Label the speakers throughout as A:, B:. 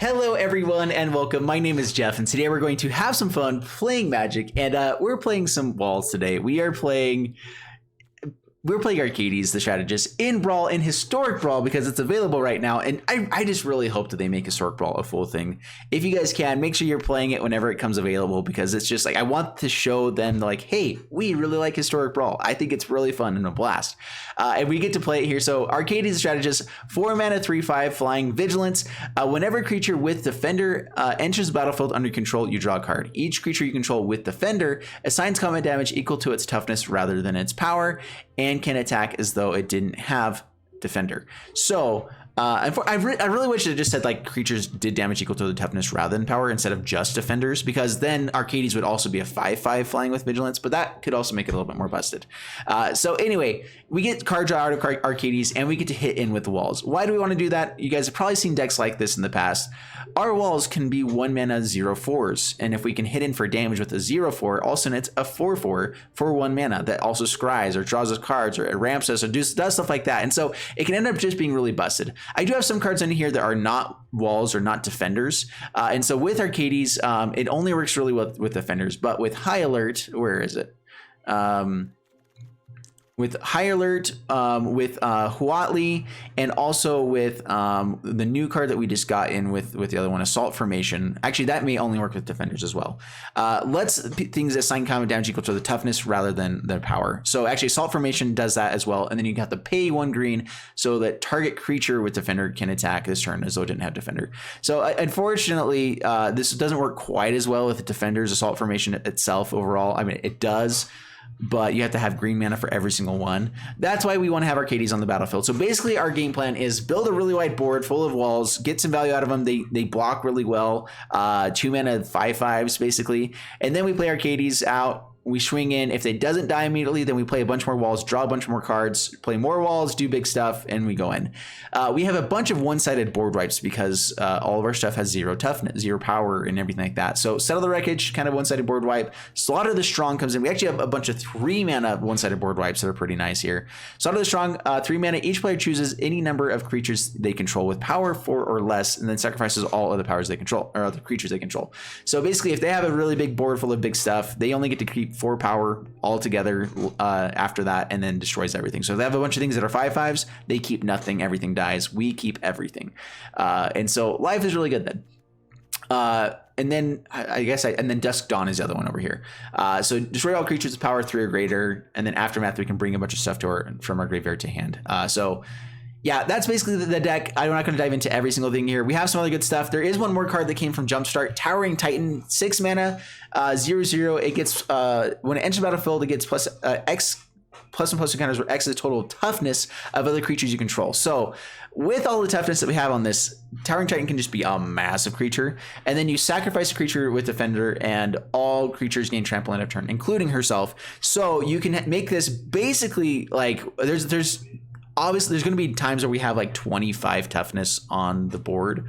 A: Hello everyone and welcome. My name is Jeff and today we're going to have some fun playing Magic and we're playing some walls today. We're playing Arcades, the strategist, in Brawl, in Historic Brawl, because it's available right now. And I just really hope that they make Historic Brawl a full thing. If you guys can, make sure you're playing it whenever it comes available, because it's just like, I want to show them like, hey, we really like Historic Brawl. I think it's really fun and a blast. And we get to play it here. So Arcades, the strategist, 4 mana, 3/5, flying, vigilance. Whenever a creature with Defender enters the battlefield under control, you draw a card. Each creature you control with Defender assigns combat damage equal to its toughness rather than its power, and can attack as though it didn't have Defender. So I really wish it just said like creatures did damage equal to the toughness rather than power instead of just defenders, because then Arcades would also be a 5/5 flying with vigilance, but that could also make it a little bit more busted. So anyway, we get card draw out of Arcades and we get to hit in with the walls. Why do we want to do that? You guys have probably seen decks like this in the past. Our walls can be 1 mana 0/4s, and if we can hit in for damage with a 0/4, also it's a 4/4 for 1 mana that also scries or draws us cards or it ramps us or does stuff like that. And so it can end up just being really busted. I do have some cards in here that are not walls or not defenders. And so with Arcades, it only works really well with defenders, but with High Alert, where is it? With High Alert, with Huatli, and also with the new card that we just got in with the other one, Assault Formation. Actually, that may only work with defenders as well. Let's things assign combat damage equal to the toughness rather than the power. So actually, Assault Formation does that as well. And then you have to pay 1 green so that target creature with Defender can attack this turn as though it didn't have Defender. So unfortunately, this doesn't work quite as well with Defenders Assault Formation itself overall. I mean, it does, but you have to have green mana for every single one. That's why we want to have Arcades on the battlefield. So basically our game plan is build a really wide board full of walls, get some value out of them. They block really well, 2 mana 5/5s basically. And then we play Arcades out. We swing in. If it doesn't die immediately, then we play a bunch more walls, draw a bunch more cards, play more walls, do big stuff, and we go in. We have a bunch of one-sided board wipes because all of our stuff has 0 toughness, 0 power, and everything like that. So Settle the Wreckage, kind of one-sided board wipe. Slaughter the Strong comes in. We actually have a bunch of 3 mana one-sided board wipes that are pretty nice here. Slaughter the Strong, 3 mana. Each player chooses any number of creatures they control with power 4 or less, and then sacrifices all other powers they control, or other creatures they control. So basically, if they have a really big board full of big stuff, they only get to keep 4 power altogether after that, and then destroys everything. So if they have a bunch of things that are 5/5s, they keep nothing, everything dies. We keep everything. And so life is really good then. And then and then Dusk Dawn is the other one over here. So destroy all creatures with power 3 or greater, and then Aftermath we can bring a bunch of stuff from our graveyard to hand. So yeah, that's basically the deck. I'm not going to dive into every single thing here. We have some other good stuff. There is one more card that came from Jumpstart, Towering Titan, 6 mana, 0/0. It gets, when it enters the battlefield, it gets plus X, plus and plus encounters where X is the total toughness of other creatures you control. So with all the toughness that we have on this, Towering Titan can just be a massive creature. And then you sacrifice a creature with Defender, and all creatures gain trample end of turn, including herself. So you can make this basically like, obviously there's going to be times where we have like 25 toughness on the board.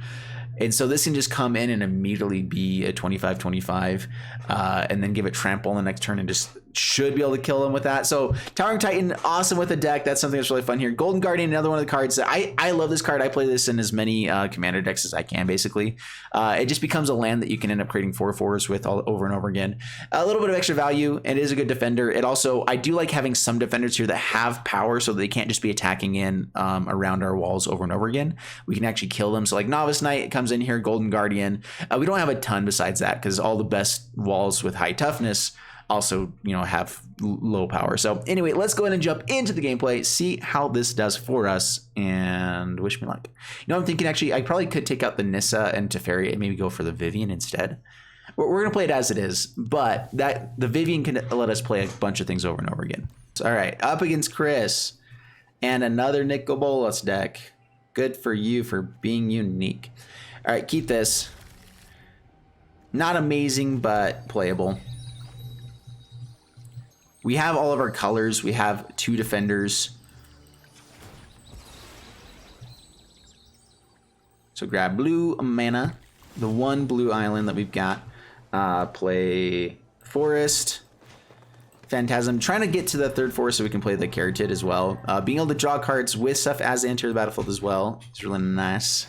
A: And so this can just come in and immediately be a 25/25, and then give it trample on the next turn and just should be able to kill them with that. So Towering Titan, awesome with the deck. That's something that's really fun here. Golden Guardian, another one of the cards that I love this card. I play this in as many commander decks as I can, basically. It just becomes a land that you can end up creating 4/4s with over and over again. A little bit of extra value. It is a good defender. It also, I do like having some defenders here that have power so they can't just be attacking in around our walls over and over again. We can actually kill them. So like Novice Knight comes in here, Golden Guardian. We don't have a ton besides that because all the best walls with high toughness also, have low power. So anyway, let's go ahead and jump into the gameplay, see how this does for us, and wish me luck. I'm thinking actually I probably could take out the Nissa and Teferi and maybe go for the Vivian instead. We're gonna play it as it is, but the Vivian can let us play a bunch of things over and over again. So, all right, up against Chris and another Nick Bolas deck. Good for you for being unique. All right, keep this. Not amazing, but playable. We have all of our colors. We have 2 defenders. So grab blue mana, the 1 blue island that we've got. Play Forest, Phantasm. Trying to get to the 3rd forest so we can play the Carotid as well. Being able to draw cards with stuff as they enter the battlefield as well is really nice.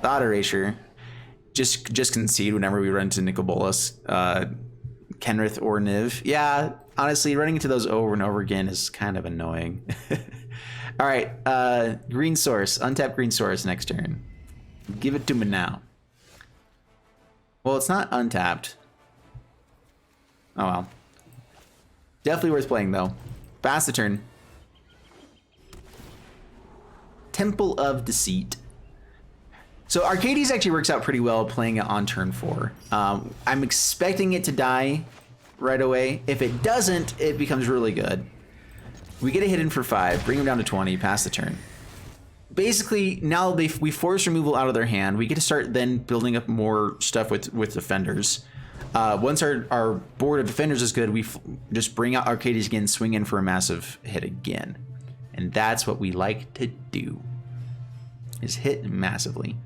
A: The auto erasure. Just concede whenever we run into Nicol Bolas, Kenrith or Niv. Yeah, honestly, running into those over and over again is kind of annoying. All right, green source, untap green source next turn. Give it to me now. Well, it's not untapped. Oh well. Definitely worth playing though. Pass the turn. Temple of Deceit. So Arcades actually works out pretty well playing it on turn 4. I'm expecting it to die right away. If it doesn't, it becomes really good. We get a hidden for 5, bring them down to 20, pass the turn. Basically, now we force removal out of their hand. We get to start then building up more stuff with defenders. Once our board of defenders is good, we just bring out Arcades again, swing in for a massive hit again. And that's what we like to do, is hit massively.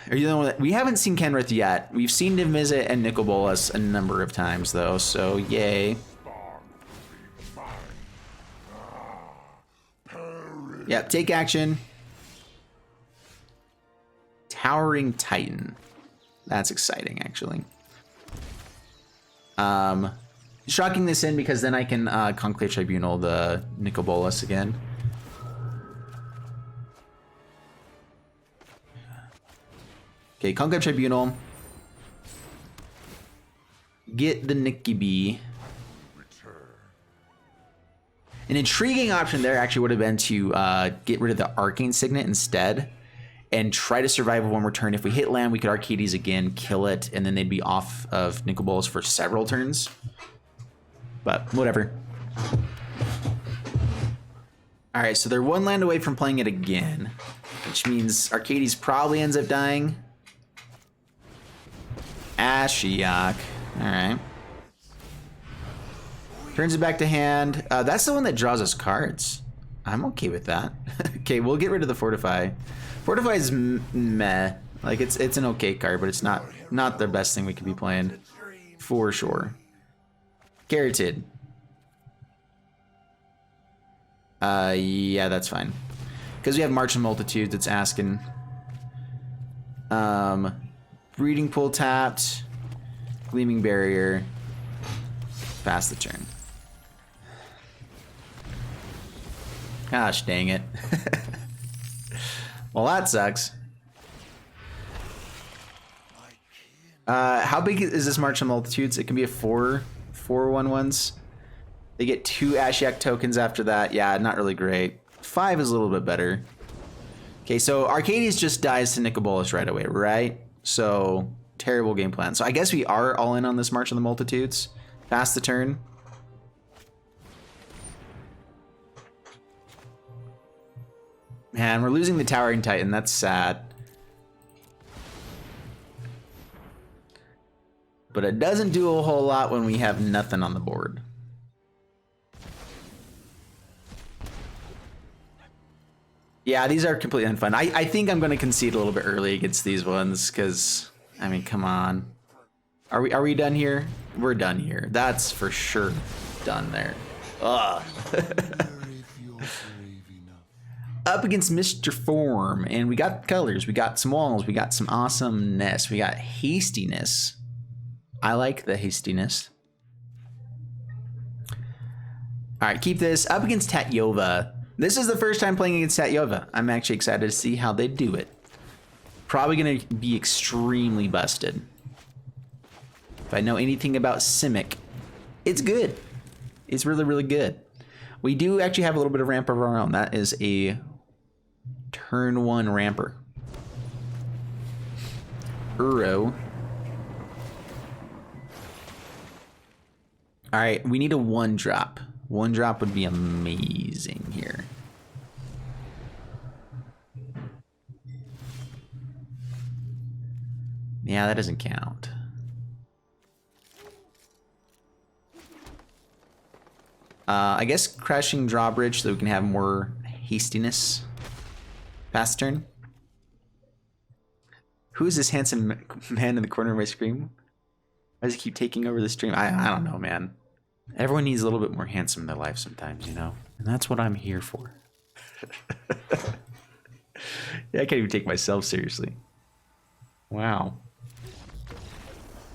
A: Are you the one that we haven't seen Kenrith yet? We've seen Emisizzle and Nicol Bolas a number of times though, so yay. Yep, take action. Towering Titan. That's exciting actually. Shocking this in because then I can Conclave Tribunal the Nicol Bolas again. Okay, Conclave Tribunal. Get the Nicky B. An intriguing option there actually would have been to get rid of the Arcane Signet instead and try to survive one more turn. If we hit land, we could Arcades again, kill it, and then they'd be off of Nicol Bolas for several turns. But whatever. All right, so they're one land away from playing it again, which means Arcades probably ends up dying. Ashiok. All right. Turns it back to hand. That's the one that draws us cards. I'm okay with that. Okay, we'll get rid of the Fortify. Fortify is meh. Like it's an okay card, but it's not the best thing we could be playing, for sure. Carroted. Yeah, that's fine. Because we have March of Multitudes, it's asking. Breeding Pool tapped. Gleaming Barrier. Pass the turn. Gosh dang it. Well, that sucks. How big is this March of Multitudes? It can be a 4/1/1s. They get 2 Ashiok tokens after that. Yeah, not really great. 5 is a little bit better. Okay, so Arcades just dies to Nicol Bolas right away, right? So, terrible game plan. So I guess we are all in on this March of the Multitudes. Pass the turn. Man, we're losing the Towering Titan. That's sad. But it doesn't do a whole lot when we have nothing on the board. Yeah, these are completely unfun. I think I'm going to concede a little bit early against these ones because, I mean, come on. Are we done here? We're done here. That's for sure done there. Ugh. Up against Mr. Form, and we got colors, we got some walls, we got some awesomeness, we got hastiness. I like the hastiness. All right, keep this. Up against Tatyova. This is the first time playing against Tatyova. I'm actually excited to see how they do it. Probably going to be extremely busted. If I know anything about Simic, it's good. It's really, really good. We do actually have a little bit of ramp of our own. That is a turn 1 ramper. Uro. All right, we need a 1-drop. 1-drop would be amazing here. Yeah, that doesn't count. I guess Crashing Drawbridge so we can have more hastiness. Pass turn. Who is this handsome man in the corner of my screen? Why does he keep taking over the stream? I don't know, man. Everyone needs a little bit more handsome in their life sometimes, you know? And that's what I'm here for. I can't even take myself seriously. Wow.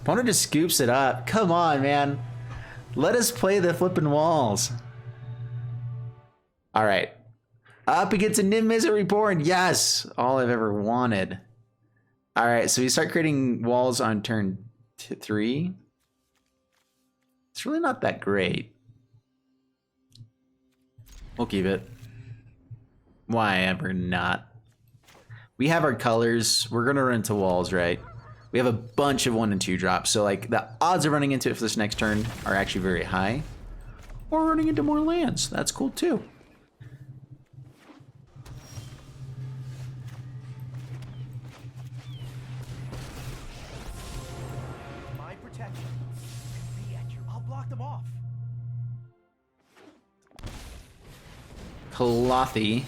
A: Opponent just scoops it up. Come on, man. Let us play the flipping walls. All right. Up against a Emisizzle Reborn. Yes. All I've ever wanted. All right. So we start creating walls on turn 3. It's really not that great. We'll keep it. Why ever not? We have our colors. We're going to run into walls, right? We have a bunch of 1 and 2 drops. So like the odds of running into it for this next turn are actually very high. Or running into more lands. That's cool too.
B: My protection. Be at your. I'll block them off.
A: Clothy.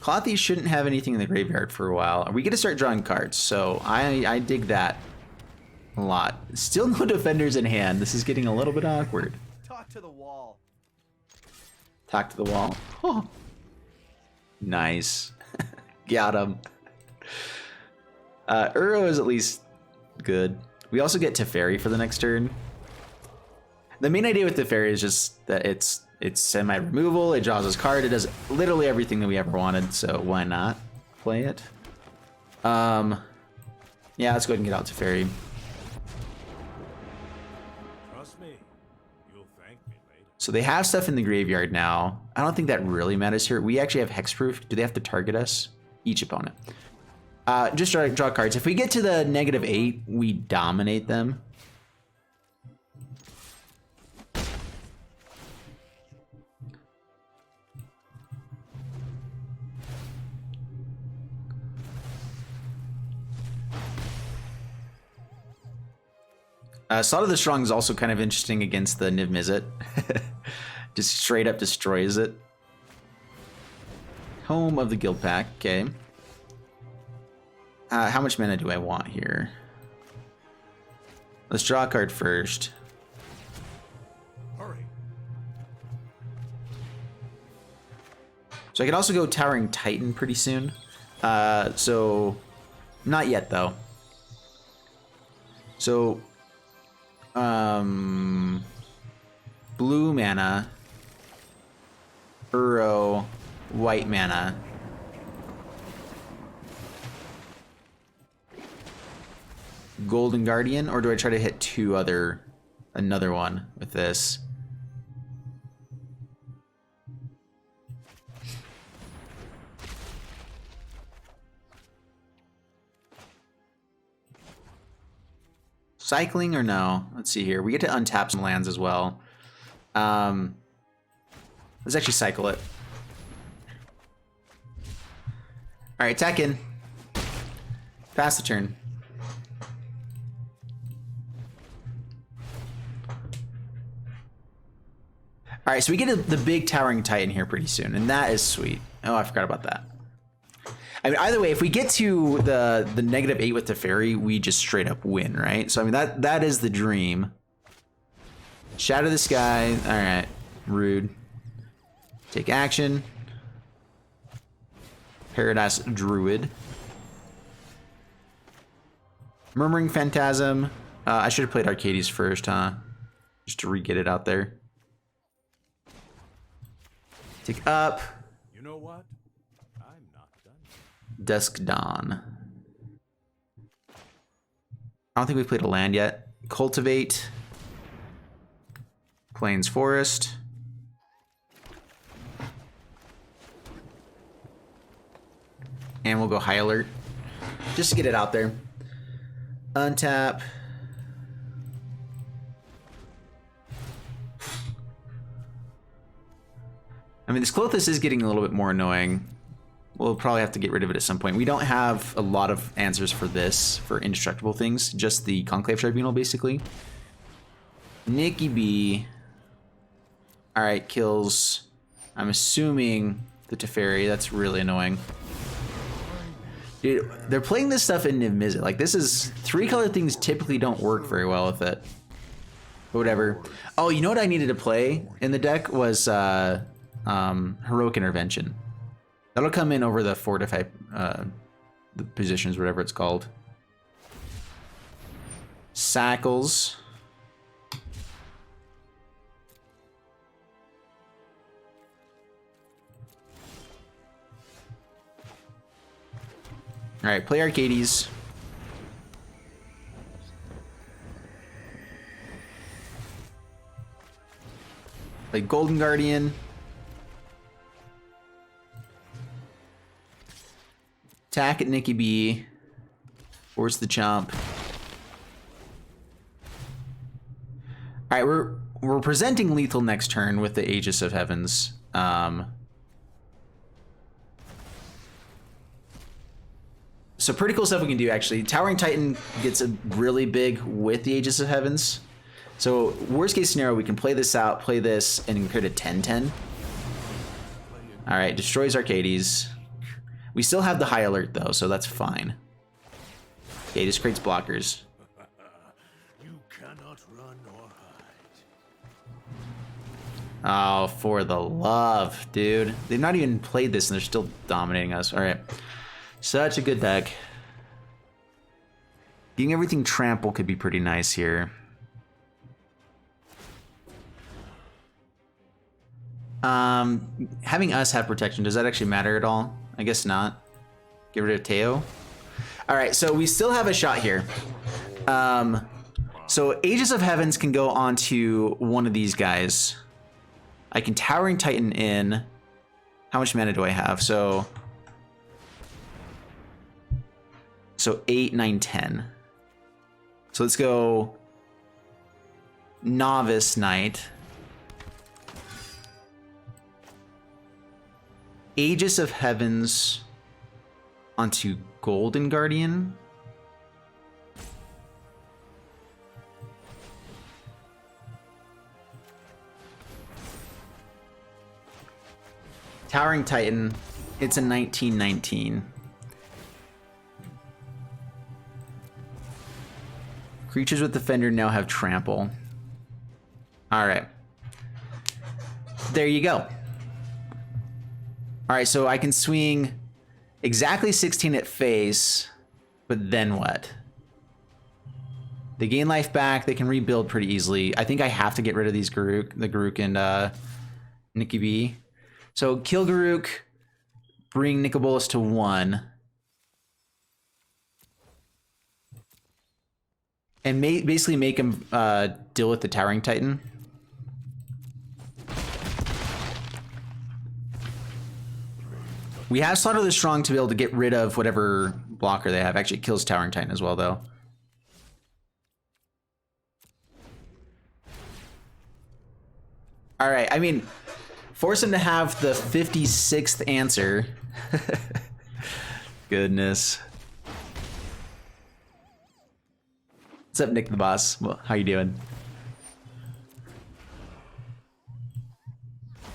A: Clothy shouldn't have anything in the graveyard for a while. We get to start drawing cards, so I dig that a lot. Still no defenders in hand. This is getting a little bit awkward.
B: Talk to the wall.
A: Talk to the wall. Oh. Nice. Got him. Uro is at least good. We also get Teferi for the next turn. The main idea with Teferi is just that it's semi-removal, it draws us card, it does literally everything that we ever wanted, so why not play it? Yeah, let's go ahead and get out Teferi.
C: Trust me, you'll thank me later.
A: So they have stuff in the graveyard now. I don't think that really matters here. We actually have hexproof. Do they have to target us? Each opponent. Just draw cards. If we get to the -8, we dominate them. Slaughter the Strong is also kind of interesting against the Emisizzle. Just straight up destroys it. Home of the Guild Pack, okay. How much mana do I want here? Let's draw a card first.
C: Hurry.
A: So I could also go Towering Titan pretty soon. So, not yet though. So, blue mana, Uro, white mana. Golden Guardian, or do I try to hit another one with this? Cycling or no? Let's see here. We get to untap some lands as well. Let's actually cycle it. All right, attack in. Pass the turn. All right, so we get the big Towering Titan here pretty soon, and that is sweet. Oh, I forgot about that. I mean, either way, if we get to the -8 with Teferi, we just straight up win, right? So I mean, that is the dream. Shatter the Sky. All right, rude. Take action. Paradise Druid. Murmuring Phantasm. I should have played Arcades first, huh? Just to re-get it out there. Take up.
C: You know what? I'm not done.
A: Dusk Dawn. I don't think we've played a land yet. Cultivate. Plains Forest. And we'll go High Alert. Just to get it out there. Untap. I mean, this Clothis is getting a little bit more annoying. We'll probably have to get rid of it at some point. We don't have a lot of answers for this, for indestructible things. Just the Conclave Tribunal, basically. Nikki B. Alright, kills. I'm assuming the Teferi. That's really annoying. Dude, they're playing this stuff in Emisizzle. Like, this is... 3-color things typically don't work very well with it. But whatever. Oh, you know what I needed to play in the deck was... Heroic Intervention. That'll come in over the fortify the positions, whatever it's called. Sackles. All right, play Arcades. Play Golden Guardian. Attack at Nikki B. Force the chump. All right, we're presenting lethal next turn with the Aegis of Heavens. So pretty cool stuff we can do, actually. Towering Titan gets a really big with the Aegis of Heavens. So worst case scenario, we can play this out, play this, and create a 10-10. All right, destroys Arcades. We still have the high alert, though, so that's fine. Okay, just creates blockers.
C: You cannot run or hide.
A: Oh, for the love, dude. They've not even played this, and they're still dominating us. All right. Such a good deck. Getting everything trample could be pretty nice here. Having us have protection, does that actually matter at all? I guess not. Get rid of Teo. All right, so we still have a shot here. So Aegis of Heavens can go onto one of these guys. I can Towering Titan in. How much mana do I have? So 8, 9, 10. So let's go Novice Knight. Aegis of Heavens onto Golden Guardian. Towering Titan. It's a 19-19. Creatures with Defender now have Trample. All right. There you go. All right, so I can swing exactly 16 at face, but then what? They gain life back. They can rebuild pretty easily. I think I have to get rid of these Garruk, the Garruk and Nikki B. So kill Garruk, bring Nicobolus to 1. And basically make him deal with the Towering Titan. We have Slaughter the Strong to be able to get rid of whatever blocker they have. Actually, it kills Towering Titan as well, though. All right, I mean, force him to have the 56th answer. Goodness. What's up, Nick the Boss? Well, how you doing?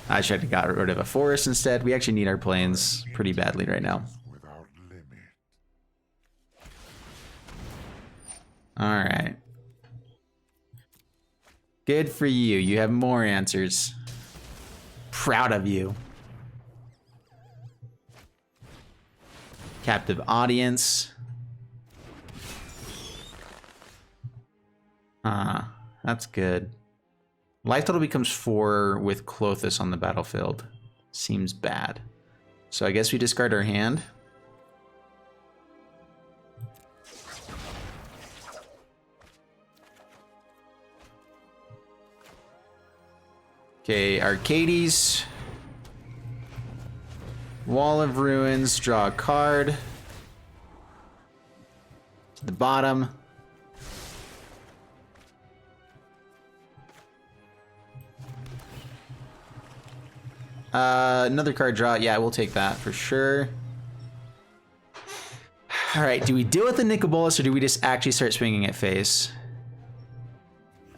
A: I should have got rid of a forest instead. We actually need our planes pretty badly right now.
D: Without limit.
A: All right. Good for you. You have more answers. Proud of you. Captive Audience. That's good. Life total becomes 4 with Clothis on the battlefield. Seems bad. So I guess we discard our hand. Okay, Arcades. Wall of Ruins, draw a card. To the bottom. Another card draw. Yeah, we'll take that for sure. All right, do we deal with the Nicobolus or do we just actually start swinging at face?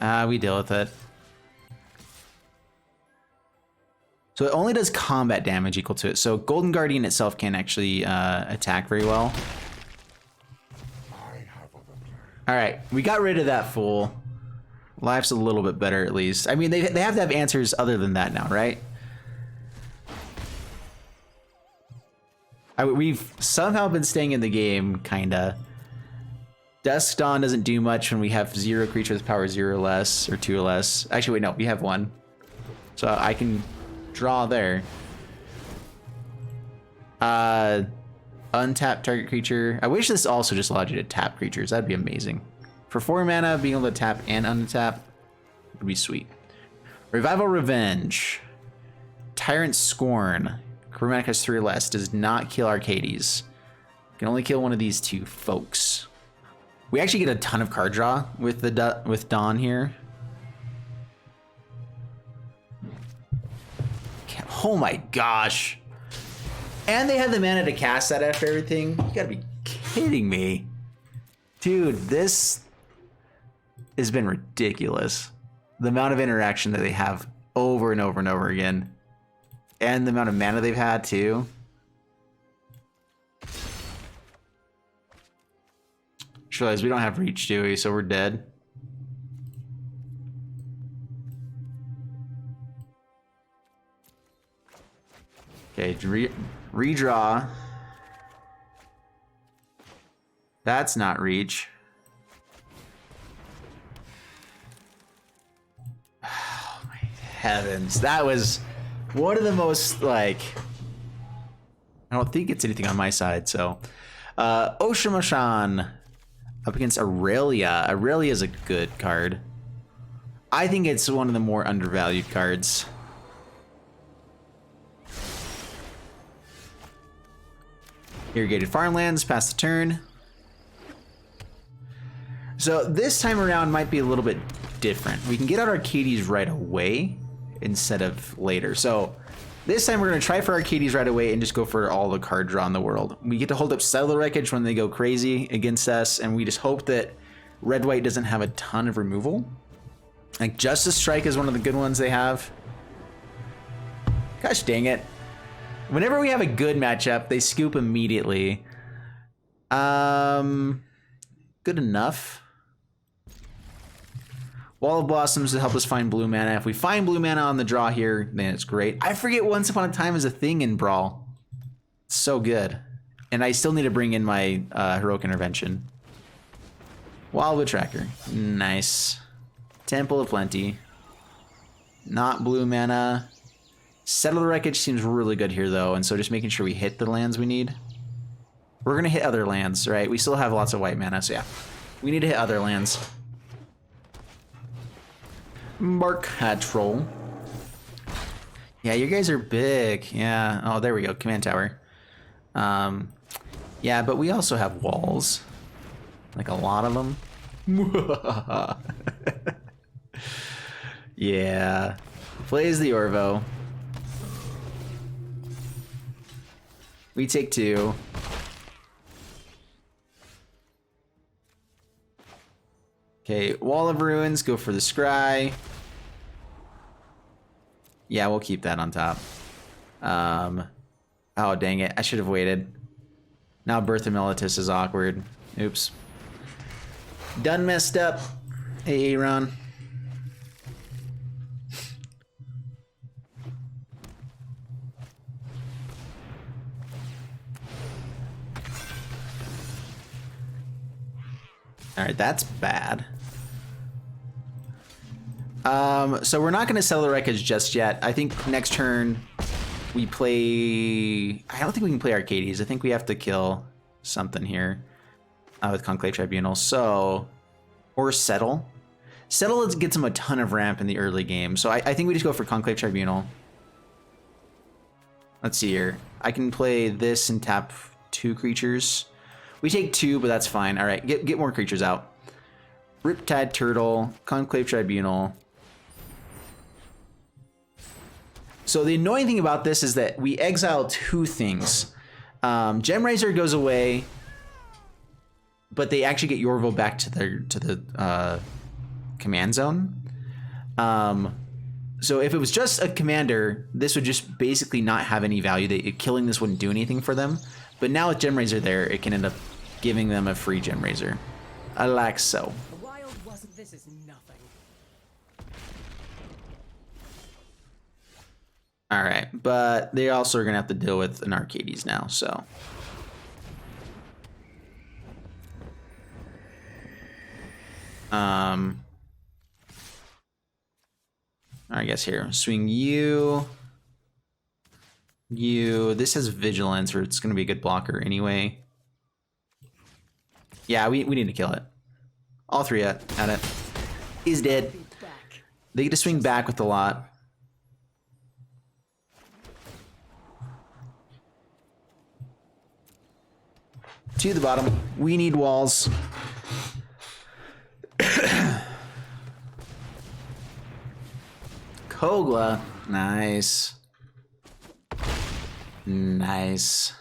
A: We deal with it. So it only does combat damage equal to it. So Golden Guardian itself can't actually attack very well. All right, we got rid of that fool. Life's a little bit better at least. I mean, they have to have answers other than that now, right? We've somehow been staying in the game, kinda. Dusk Dawn doesn't do much when we have 0 creature with power 0 or less, or 2 or less. Actually, wait, no, we have 1. So I can draw there. Untap target creature. I wish this also just allowed you to tap creatures. That'd be amazing. For 4 mana, being able to tap and untap would be sweet. Revival Revenge. Tyrant Scorn. Chromatic has 3 or less. Does not kill Arcades. Can only kill one of these 2 folks. We actually get a ton of card draw with the with Dawn here. Oh my gosh. And they have the mana to cast that after everything. You gotta be kidding me. Dude, this has been ridiculous. The amount of interaction that they have over and over and over again. And the amount of mana they've had too. Just realized we don't have reach, do we? So we're dead. Okay, redraw. That's not reach. Oh my heavens. That was one of the most, like, I don't think it's anything on my side, so. Oshimashan up against Aurelia. Aurelia is a good card. I think it's one of the more undervalued cards. Irrigated farmlands, pass the turn. So this time around might be a little bit different. We can get out Arcades right away instead of later. So this time we're going to try for Arcades right away and just go for all the card draw in the world. We get to hold up Settler Wreckage when they go crazy against us, and we just hope that Red-White doesn't have a ton of removal. Like Justice Strike is one of the good ones they have. Gosh dang it. Whenever we have a good matchup, they scoop immediately. Good enough. Wall of Blossoms to help us find blue mana. If we find blue mana on the draw here, then it's great. I forget Once Upon a Time is a thing in Brawl. It's so good. And I still need to bring in my Heroic Intervention. Wildwood Tracker. Nice. Temple of Plenty. Not blue mana. Settle the Wreckage seems really good here, though, and so just making sure we hit the lands we need. We're going to hit other lands, right? We still have lots of white mana, so yeah. We need to hit other lands. Bark Troll. Yeah, you guys are big. Yeah. Oh, there we go. Command Tower. Yeah, but we also have walls. Like a lot of them. Yeah. Plays the Orvo. We take 2. Okay, Wall of Ruins, go for the Scry. Yeah, we'll keep that on top. Oh, dang it. I should have waited. Now Birth of Meletis is awkward. Oops. Done messed up. Hey, Aaron. All right, that's bad. So we're not going to sell the Wreckage just yet. I think next turn we play... I don't think we can play Arcades. I think we have to kill something here with Conclave Tribunal. So, or Settle. Settle gets him a ton of ramp in the early game. So I think we just go for Conclave Tribunal. Let's see here. I can play this and tap 2 creatures. We take 2, but that's fine. All right, get more creatures out. Riptide Turtle, Conclave Tribunal. So the annoying thing about this is that we exile 2 things. Gemraiser goes away, but they actually get Yorville back to the command zone. So if it was just a commander, this would just basically not have any value. Killing this wouldn't do anything for them. But now with Gemraiser there, it can end up giving them a free Gemraiser. I like so.
B: The wild wasn't. This is nothing.
A: All right, but they also are gonna have to deal with an Arcades now, so. I guess here, swing you. You, this has vigilance, or it's gonna be a good blocker anyway. Yeah, we need to kill it. All three at it. He's dead. They get to swing back with a lot. To the bottom. We need walls. Kogla. Nice. Nice.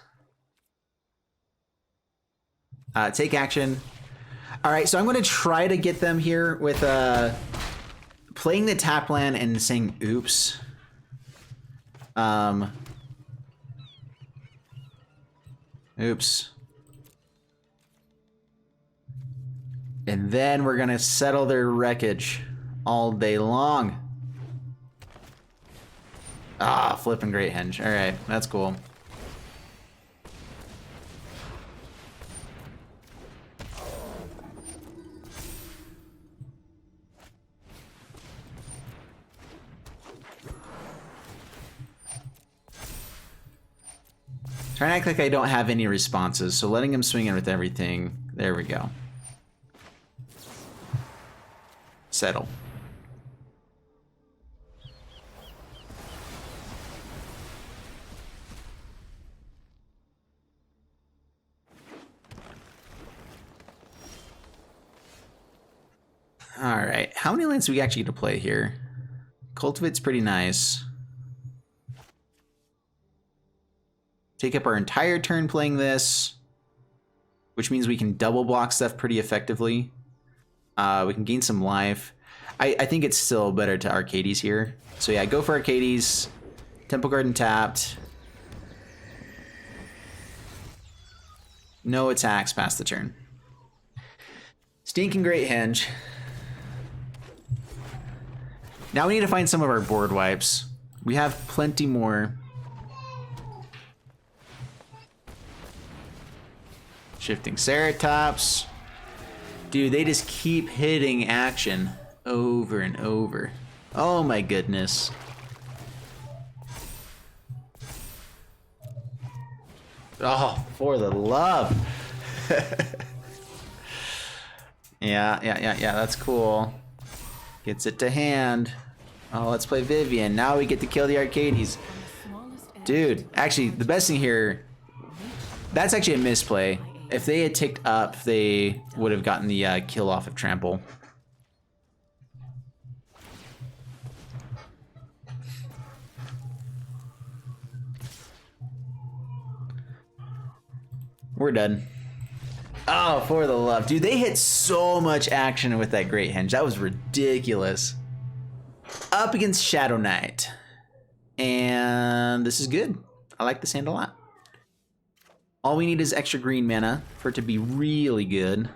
A: Take action. All right, so I'm going to try to get them here with playing the tap land and saying oops. Oops. And then we're going to settle their wreckage all day long. Ah, flipping great henge. All right, that's cool. Trying to act like I don't have any responses, so letting him swing in with everything. There we go. Settle. All right, how many lands do we actually get to play here? Cultivate's pretty nice. Take up our entire turn playing this, which means we can double block stuff pretty effectively. We can gain some life. I think it's still better to Arcades here. So yeah, go for Arcades. Temple Garden tapped. No attacks past the turn. Stinking great henge. Now we need to find some of our board wipes. We have plenty more. Shifting Ceratops. Dude, they just keep hitting action over and over. Oh my goodness. Oh, for the love. Yeah, that's cool. Gets it to hand. Oh, let's play Vivian. Now we get to kill the Arcades. Dude, actually, the best thing here, that's actually a misplay. If they had ticked up, they would have gotten the kill off of Trample. We're done. Oh, for the love. Dude, they hit so much action with that Great Henge. That was ridiculous. Up against Shadow Knight. And this is good. I like this hand a lot. All we need is extra green mana for it to be really good.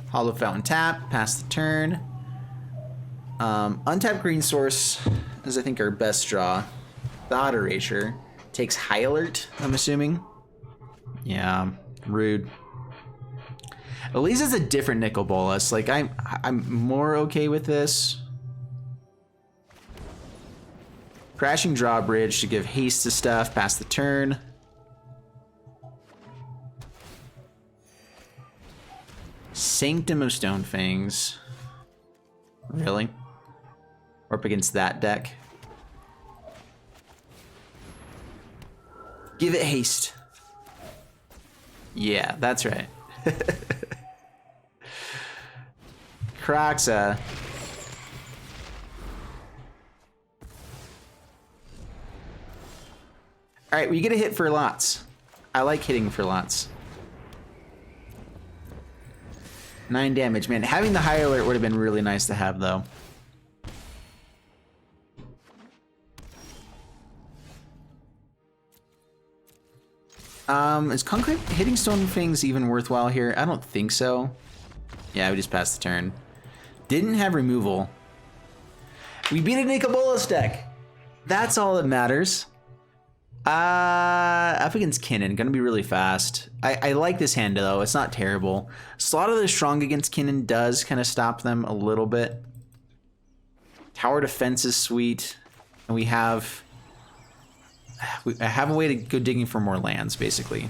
A: Hollow Fountain tap, pass the turn. Untapped green source is, I think, our best draw. Thought Erasure. Takes High Alert, I'm assuming. Yeah, rude. At least it's a different Nicol Bolas. Like, I'm more okay with this. Crashing Drawbridge to give haste to stuff, pass the turn. Sanctum of Stonefangs. Really? We're up against that deck. Give it haste. Yeah, that's right. Croxa. All right, we get a hit for lots. I like hitting for lots. 9 damage, man. Having the High Alert would have been really nice to have, though. Is Concrete hitting Stonefangs even worthwhile here? I don't think so. Yeah, we just passed the turn. Didn't have removal. We beat a Nicol Bolas deck. That's all that matters. Up against Kinnan, gonna be really fast. I like this hand though, it's not terrible. Slaughter the Strong against Kinnan does kind of stop them a little bit. Tower Defense is sweet. And I have a way to go digging for more lands, basically.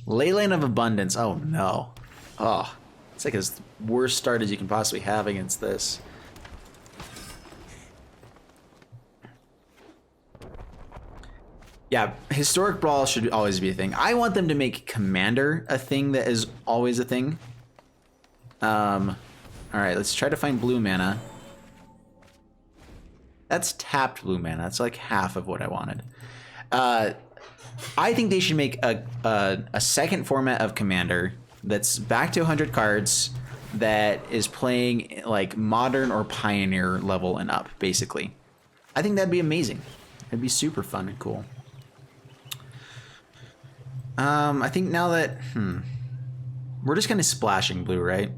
A: Leyline of Abundance, oh no. Oh, it's like as worst start as you can possibly have against this. Yeah, historic brawl should always be a thing. I want them to make Commander a thing that is always a thing. All right, let's try to find blue mana. That's tapped blue mana. That's like half of what I wanted. I think they should make a second format of Commander that's back to 100 cards that is playing like Modern or Pioneer level and up, basically. I think that'd be amazing. It'd be super fun and cool. I think now that, we're just kind of splashing blue, right?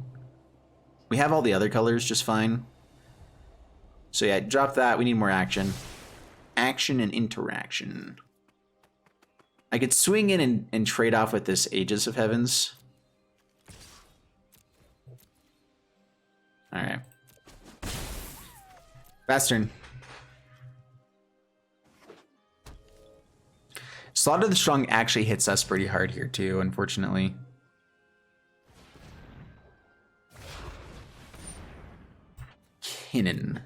A: We have all the other colors just fine. So yeah, drop that. We need more action. Action and interaction. I could swing in and trade off with this Aegis of Heavens. All right. Fast turn. Slaughter the Strong actually hits us pretty hard here too, unfortunately. Kinnan.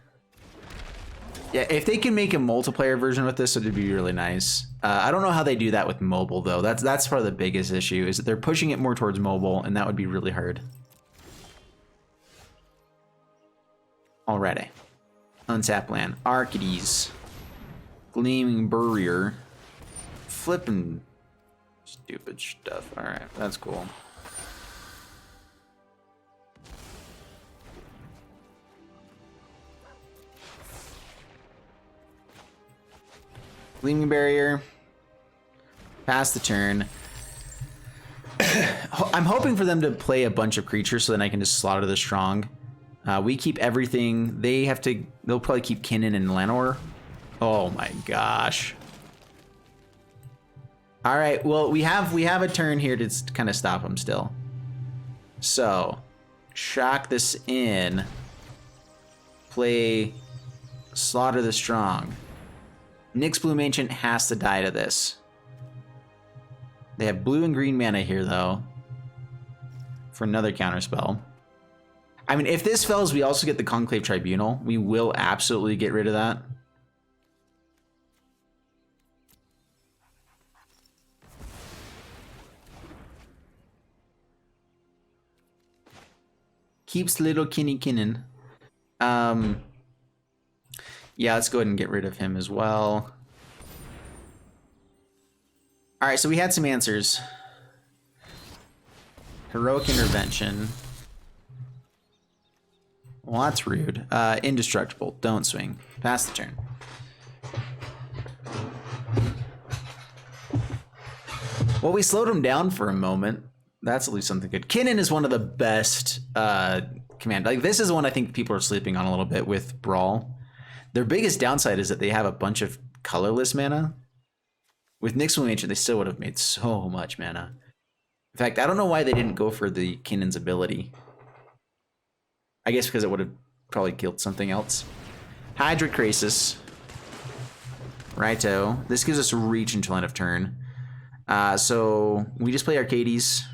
A: Yeah, if they can make a multiplayer version with this, it would be really nice. I don't know how they do that with mobile though. That's probably the biggest issue, is that they're pushing it more towards mobile, and that would be really hard. Already. Untap land. Arcades. Gleaming Barrier. Flipping stupid stuff. Alright, that's cool. Gleaming Barrier. Pass the turn. I'm hoping for them to play a bunch of creatures so then I can just slaughter the Strong. We keep everything. They'll probably keep Kinnan and Lenore. Oh my gosh. All right, well, we have a turn here to kind of stop them still. So, shock this in. Play Slaughter the Strong. Nyx Bloom Ancient has to die to this. They have blue and green mana here, though, for another counterspell. I mean, if this fails, we also get the Conclave Tribunal. We will absolutely get rid of that. Keeps little Kinnan. Yeah, let's go ahead and get rid of him as well. All right, so we had some answers. Heroic Intervention. Well, that's rude. Indestructible. Don't swing. Pass the turn. Well, we slowed him down for a moment. That's at least something good. Kinnan is one of the best command. Like, this is one I think people are sleeping on a little bit with Brawl. Their biggest downside is that they have a bunch of colorless mana. With Nyx Bloom Ancient, they still would have made so much mana. In fact, I don't know why they didn't go for the Kinnan's ability. I guess because it would have probably killed something else. Hydra Krasis. Righto. This gives us reach until end of turn. So we just play Arcades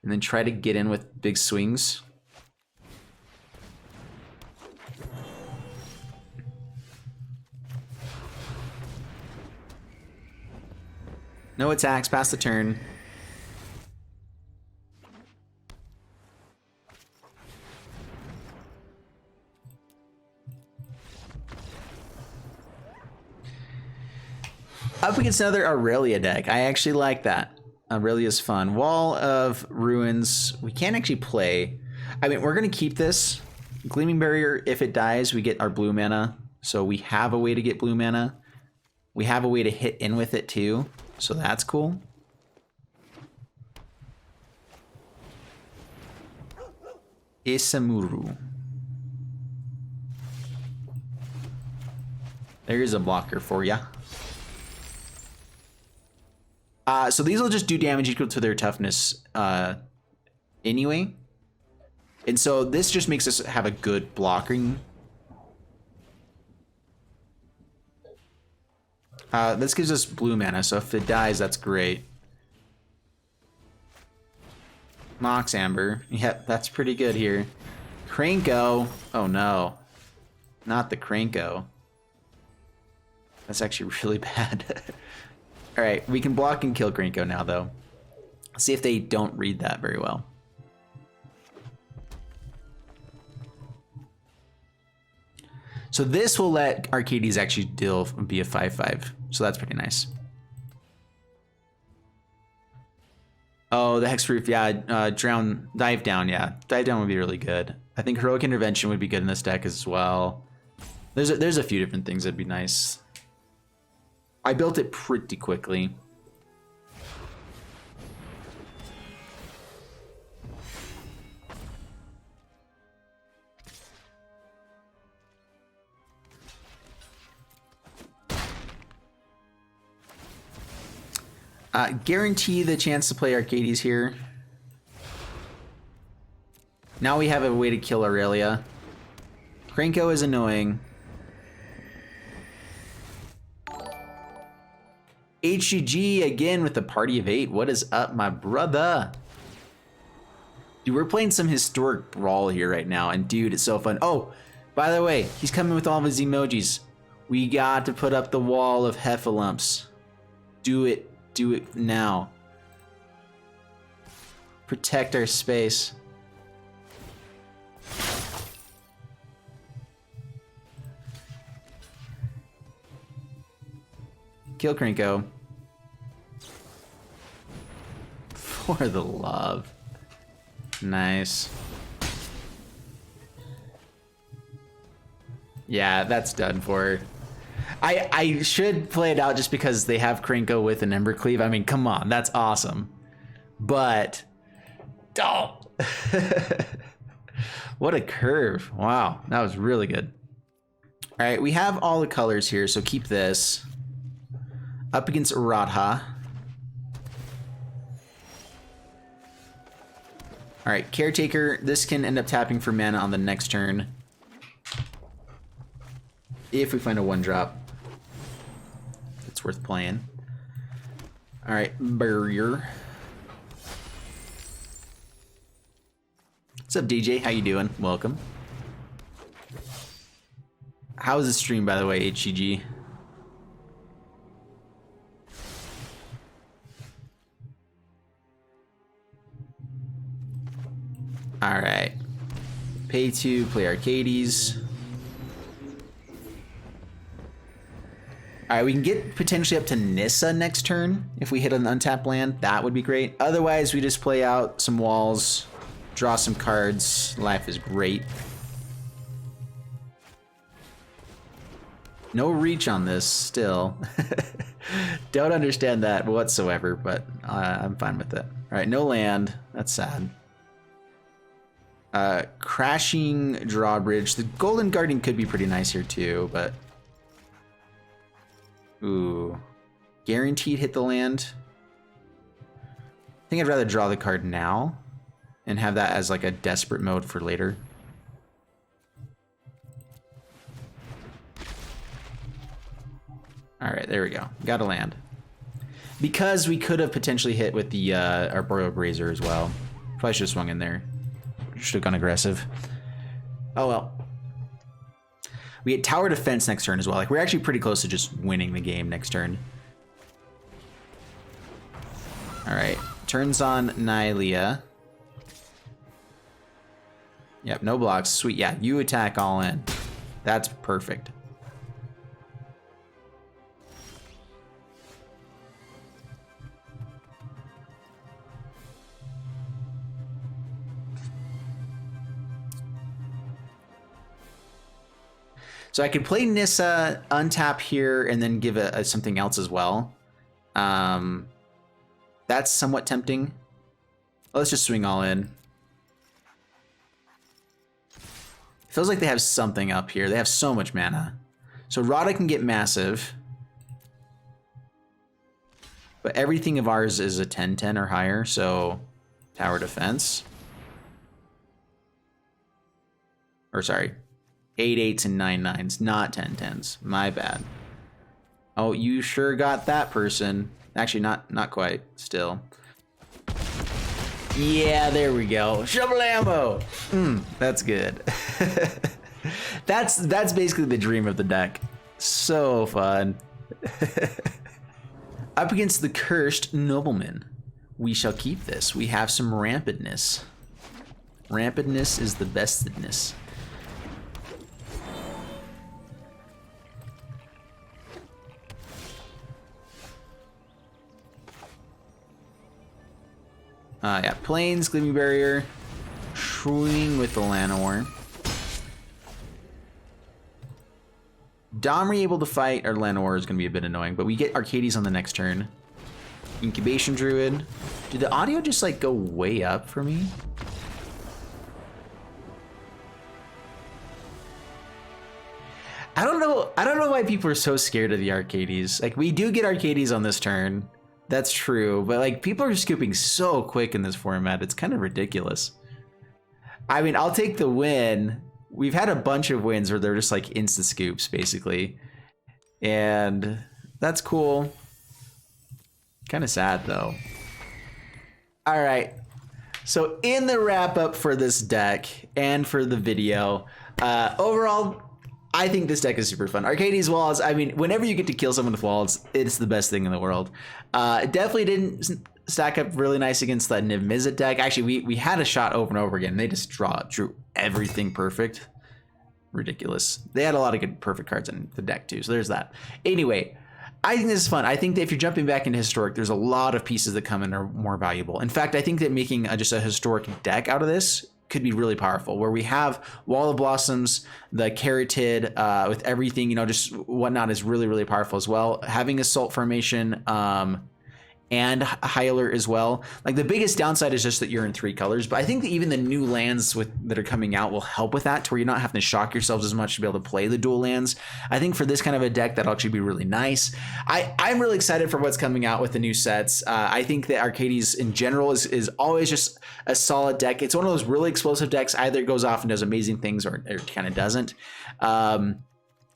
A: and then try to get in with big swings. No attacks, pass the turn. Up against another Aurelia deck. I actually like that. Aurelia's fun. Wall of Ruins. We can't actually play. I mean, we're going to keep this. Gleaming Barrier, if it dies, we get our blue mana. So we have a way to get blue mana. We have a way to hit in with it too. So that's cool. Isamuru. There's a blocker for ya. So these will just do damage equal to their toughness anyway. And so this just makes us have a good blocking. This gives us blue mana, so if it dies, that's great. Mox Amber. Yep, that's pretty good here. Cranko. Oh no. Not the Cranko. That's actually really bad. Alright, we can block and kill Cranko now, though. Let's see if they don't read that very well. So this will let Arcades actually deal be a 5/5. So that's pretty nice. Oh, the Hexproof, yeah. Drown, Dive Down, yeah. Dive Down would be really good. I think Heroic Intervention would be good in this deck as well. There's a few different things that'd be nice. I built it pretty quickly. Guarantee the chance to play Arcades here. Now we have a way to kill Aurelia. Cranko is annoying. HGG again with the party of 8. What is up, my brother? Dude, we're playing some historic Brawl here right now, and dude, it's so fun. Oh, by the way, he's coming with all of his emojis. We got to put up the wall of Heffalumps. Do it. Do it now. Protect our space. Kill Cranko. For the love. Nice. Yeah, that's done for. I should play it out just because they have Cranko with an Embercleave. I mean, come on, that's awesome. But, oh. What a curve. Wow, that was really good. All right, we have all the colors here, so keep this. Up against Radha. All right, Caretaker. This can end up tapping for mana on the next turn. If we find a 1-drop. It's worth playing. All right, Barrier. What's up, DJ? How you doing? Welcome. How was the stream, by the way, HCG? All right. Pay to play Arcades. All right, we can get potentially up to Nissa next turn. If we hit an untapped land, that would be great. Otherwise, we just play out some walls, draw some cards. Life is great. No reach on this still. Don't understand that whatsoever, but I'm fine with it. All right, no land. That's sad. Crashing Drawbridge. The Golden Guardian could be pretty nice here too, but... Ooh. Guaranteed hit the land. I think I'd rather draw the card now and have that as like a desperate mode for later. All right, there we go. Got a land. Because we could have potentially hit with the Arboreal Brazier as well. Probably should have swung in there. Should have gone aggressive. Oh well. We get Tower Defense next turn as well. Like, we're actually pretty close to just winning the game next turn. All right. Turns on Nylea. Yep, no blocks. Sweet. Yeah, you attack all in. That's perfect. So I could play Nissa, untap here, and then give something else as well. That's somewhat tempting. Let's just swing all in. Feels like they have something up here. They have so much mana. So Rada can get massive. But everything of ours is a 10-10 or higher, so tower defense. Or sorry, 8-8s and 9-9s, not 10-10s. My bad. Oh, you sure got that person. Actually, not quite, still. Yeah, there we go. Shovel ammo! That's good. That's basically the dream of the deck. So fun. Up against the Cursed Nobleman. We shall keep this. We have some rampantness. Rampantness is the bestedness. Yeah, Plains, Gleaming Barrier. Swing with the Llanowar. Domri able to fight our Llanowar is going to be a bit annoying, but we get Arcades on the next turn. Incubation Druid. Did the audio just like go way up for me? I don't know why people are so scared of the Arcades. Like, we do get Arcades on this turn. That's true, but like, people are scooping so quick in this format. It's kind of ridiculous. I mean, I'll take the win. We've had a bunch of wins where they're just like instant scoops, basically. And that's cool. Kind of sad, though. All right. So in the wrap up for this deck and for the video, overall, I think this deck is super fun. Arcades Walls, I mean, whenever you get to kill someone with walls, it's the best thing in the world. It definitely didn't stack up really nice against that Emisizzle deck. Actually, we had a shot over and over again. They just drew everything perfect. Ridiculous. They had a lot of good perfect cards in the deck too, so there's that. Anyway, I think this is fun. I think that if you're jumping back into Historic, there's a lot of pieces that come in are more valuable. In fact, I think that making just a Historic deck out of this could be really powerful, where we have Wall of Blossoms, the Carotid, with everything, you know, just whatnot is really, really powerful as well. Having Assault Formation, and High Alert as well. Like, the biggest downside is just that you're in 3 colors, but I think that even the new lands that are coming out will help with that, to where you're not having to shock yourselves as much to be able to play the dual lands. I think for this kind of a deck, that'll actually be really nice. I'm really excited for what's coming out with the new sets. I think that Arcades in general is always just a solid deck. It's one of those really explosive decks. Either it goes off and does amazing things, or it kind of doesn't.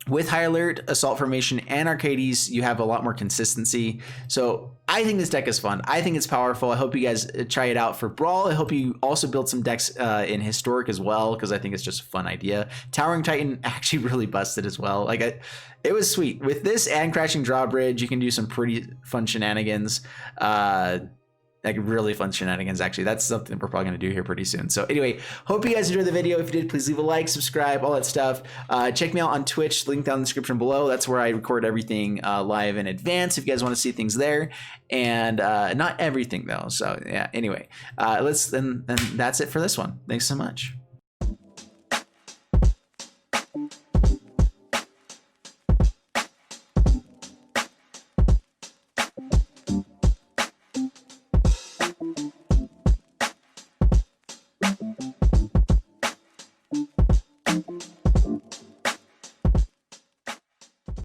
A: With High Alert, Assault Formation, and Arcades, you have a lot more consistency. So I think this deck is fun. I think it's powerful. I hope you guys try it out for Brawl. I hope you also build some decks in Historic as well, because I think it's just a fun idea. Towering Titan actually really busted as well. Like, it was sweet. With this and Crashing Drawbridge, you can do some pretty fun shenanigans. Like, really fun shenanigans, actually. That's something that we're probably going to do here pretty soon. So anyway, hope you guys enjoyed the video. If you did, please leave a like, subscribe, all that stuff. Check me out on Twitch, link down in the description below. That's where I record everything live in advance if you guys want to see things there. And not everything, though. So yeah, anyway, and that's it for this one. Thanks so much.